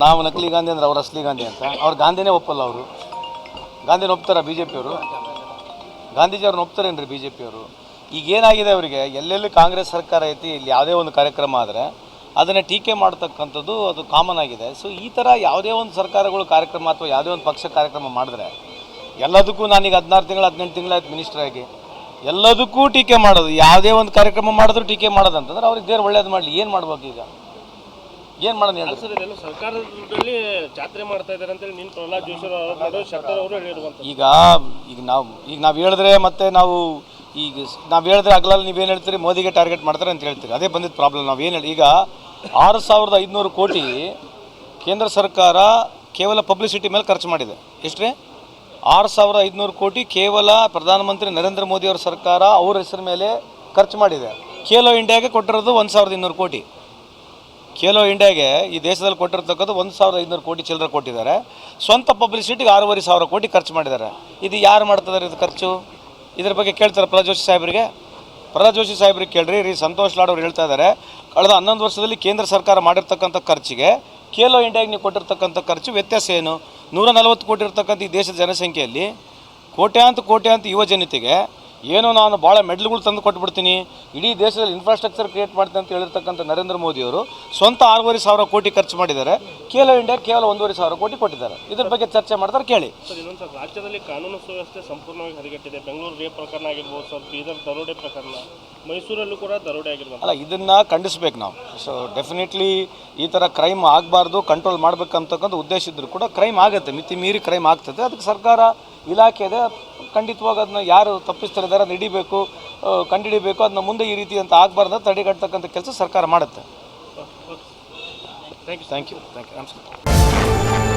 ನಾವು ನಕಲಿ ಗಾಂಧಿ ಅಂದ್ರೆ ಅವ್ರು ಅಸಲಿ ಗಾಂಧಿ ಅಂತ. ಅವ್ರು ಗಾಂಧಿನೇ ಒಪ್ಪಲ್ಲ. ಅವರು ಗಾಂಧಿನ ಒಪ್ತಾರ ಬಿ ಜೆ ಪಿಯವರು? ಗಾಂಧೀಜಿಯವ್ರನ್ನ ಒಪ್ತಾರೇನ್ರಿ ಬಿ ಜೆ ಪಿಯವರು? ಈಗ ಏನಾಗಿದೆ ಅವರಿಗೆ, ಎಲ್ಲೆಲ್ಲಿ ಕಾಂಗ್ರೆಸ್ ಸರ್ಕಾರ ಐತಿ, ಇಲ್ಲಿ ಯಾವುದೇ ಒಂದು ಕಾರ್ಯಕ್ರಮ ಆದರೆ ಅದನ್ನು ಟೀಕೆ ಮಾಡ್ತಕ್ಕಂಥದ್ದು ಅದು ಕಾಮನ್ ಆಗಿದೆ. ಸೊ ಈ ಥರ ಯಾವುದೇ ಒಂದು ಸರ್ಕಾರಗಳು ಕಾರ್ಯಕ್ರಮ ಅಥವಾ ಯಾವುದೇ ಒಂದು ಪಕ್ಷ ಕಾರ್ಯಕ್ರಮ ಮಾಡಿದ್ರೆ ಎಲ್ಲದಕ್ಕೂ, ನಾನೀಗ 16 ತಿಂಗಳು 18 ತಿಂಗಳಾಯ್ತು ಮಿನಿಸ್ಟರ್ ಆಗಿ, ಎಲ್ಲದಕ್ಕೂ ಟೀಕೆ ಮಾಡೋದು. ಯಾವುದೇ ಒಂದು ಕಾರ್ಯಕ್ರಮ ಮಾಡಿದ್ರು ಟೀಕೆ ಮಾಡೋದಂತಂದ್ರೆ ಅವ್ರಿಗೆ ದೇವ್ರು ಒಳ್ಳೇದು ಮಾಡಲಿ. ಏನು ಮಾಡ್ಬೇಕು ಈಗ? ಏನು ಮಾಡೋಣ ಹೇಳಿ ಸರ್? ಇದೆಲ್ಲ ಸರ್ಕಾರದ ದುಡ್ಡಲ್ಲಿ ಜಾತ್ರೆ ಮಾಡ್ತಾ ಇದ್ದಾರೆ ಅಂತೇಳಿ ನಿನ್ನ ಪ್ರಹ್ಲಾದ್ ಜೋಶಿ ಅವರು ಶೆಟ್ಟರ್ ಅವರು ಹೇಳಿರುವಂಥ. ಈಗ ನಾವು ಹೇಳಿದ್ರೆ ಮತ್ತೆ ನಾವು ಹೇಳಿದ್ರೆ ಅಗಲಲ್ಲಿ ನೀವೇನು ಹೇಳ್ತೀರಿ, ಮೋದಿಗೆ ಟಾರ್ಗೆಟ್ ಮಾಡ್ತಾರೆ ಅಂತ ಹೇಳ್ತೀರಿ. ಅದೇ ಬಂದಿದ್ದು ಪ್ರಾಬ್ಲಮ್. ನಾವೇನು ಹೇಳಿ, ಈಗ 6500 ಕೋಟಿ ಕೇಂದ್ರ ಸರ್ಕಾರ ಕೇವಲ ಪಬ್ಲಿಸಿಟಿ ಮೇಲೆ ಖರ್ಚು ಮಾಡಿದೆ. ಎಷ್ಟು ರೀ? 6500 ಕೋಟಿ ಕೇವಲ ಪ್ರಧಾನಮಂತ್ರಿ ನರೇಂದ್ರ ಮೋದಿ ಅವರ ಸರ್ಕಾರ ಅವ್ರ ಹೆಸರು ಮೇಲೆ ಖರ್ಚು ಮಾಡಿದೆ. ಖೇಲೋ ಇಂಡಿಯಾಗೆ ಕೊಟ್ಟಿರೋದು 1200 ಕೋಟಿ. ಖೇಲೋ ಇಂಡಿಯಾಗೆ ಈ ದೇಶದಲ್ಲಿ ಕೊಟ್ಟಿರ್ತಕ್ಕಂಥ 1500 ಕೋಟಿ ಚಿಲ್ಲರೆ ಕೊಟ್ಟಿದ್ದಾರೆ. ಸ್ವಂತ ಪಬ್ಲಿಸಿಟಿಗೆ 6500 ಕೋಟಿ ಖರ್ಚು ಮಾಡಿದ್ದಾರೆ. ಇದು ಯಾರು ಮಾಡ್ತಿದ್ದಾರೆ ಇದು ಖರ್ಚು? ಇದ್ರ ಬಗ್ಗೆ ಕೇಳ್ತಾರೆ ಪ್ರಹ್ಲಾದ್ ಜೋಶಿ ಸಾಹೇಬ್ರಿಗೆ ಕೇಳ್ರಿ. ಸಂತೋಷ್ ಲಾಡ್ ಅವ್ರು ಹೇಳ್ತಾ ಇದ್ದಾರೆ, ಕಳೆದ 11 ವರ್ಷದಲ್ಲಿ ಕೇಂದ್ರ ಸರ್ಕಾರ ಮಾಡಿರ್ತಕ್ಕಂಥ ಖರ್ಚಿಗೆ ಖೇಲೋ ಇಂಡಿಯಾಗೆ ನೀವು ಕೊಟ್ಟಿರ್ತಕ್ಕಂಥ ಖರ್ಚು ವ್ಯತ್ಯಾಸ ಏನು? 140 ಕೋಟಿ ಇರ್ತಕ್ಕಂಥ ಈ ದೇಶದ ಜನಸಂಖ್ಯೆಯಲ್ಲಿ ಕೋಟ್ಯಾಂತ ಯುವ ಜನತೆಗೆ ಏನೋ ನಾನು ಭಾಳ ಮೆಡಲ್ಗಳು ತಂದು ಕೊಟ್ಬಿಡ್ತೀನಿ, ಇಡೀ ದೇಶದಲ್ಲಿ ಇನ್ಫ್ರಾಸ್ಟ್ರಕ್ಚರ್ ಕ್ರಿಯೇಟ್ ಮಾಡ್ತೀನಿ ಅಂತ ಹೇಳಿರ್ತಕ್ಕಂಥ ನರೇಂದ್ರ ಮೋದಿಯವರು ಸ್ವಂತ 6500 ಕೋಟಿ ಖರ್ಚು ಮಾಡಿದ್ದಾರೆ. ಖೇಲೋ ಇಂಡಿಯಾ ಕೇವಲ 1500 ಕೋಟಿ ಕೊಟ್ಟಿದ್ದಾರೆ. ಇದ್ರ ಬಗ್ಗೆ ಚರ್ಚೆ ಮಾಡ್ತಾರೆ, ಕೇಳಿ. ಸರ್, ಇನ್ನೊಂದು ಸರ್, ರಾಜ್ಯದಲ್ಲಿ ಕಾನೂನು ಸುವ್ಯವಸ್ಥೆ ಸಂಪೂರ್ಣವಾಗಿ ಹದಗೆಟ್ಟಿದೆ. ಬೆಂಗಳೂರು ರೇಪ್ ಪ್ರಕರಣ ಆಗಿರ್ಬೋದು ಸರ್, ಬೀದರ್ ದರೋಡೆ ಪ್ರಕರಣ, ಮೈಸೂರಲ್ಲೂ ಕೂಡ ದರೋಡೆ ಆಗಿರ್ಬೋದು. ಅಲ್ಲ, ಇದನ್ನು ಖಂಡಿಸ್ಬೇಕು ನಾವು. ಸೊ ಡೆಫಿನೆಟ್ಲಿ ಈ ಥರ ಕ್ರೈಮ್ ಆಗಬಾರ್ದು, ಕಂಟ್ರೋಲ್ ಮಾಡಬೇಕಂತಕ್ಕಂಥ ಉದ್ದೇಶ ಇದ್ದರೂ ಕೂಡ ಕ್ರೈಮ್ ಆಗುತ್ತೆ, ಮಿತಿ ಮೀರಿ ಕ್ರೈಮ್ ಆಗ್ತದೆ. ಅದಕ್ಕೆ ಸರ್ಕಾರ ಇಲಾಖೆ ಇದೆ, ಖಂಡಿತವಾಗಿ ಅದನ್ನ ಯಾರು ತಪ್ಪಿಸ್ತಿದ್ದಾರೆ ಅದನ್ನ ಹಿಡಿಬೇಕು, ಕಂಡುಹಿಡಿಬೇಕು. ಅದನ್ನ ಮುಂದೆ ಈ ರೀತಿ ಅಂತ ಆಗಬಾರ್ದು ತಡೆಗಟ್ಟತಕ್ಕಂಥ ಕೆಲಸ ಸರ್ಕಾರ ಮಾಡುತ್ತೆ. Thank you. ನಮಸ್ಕಾರ.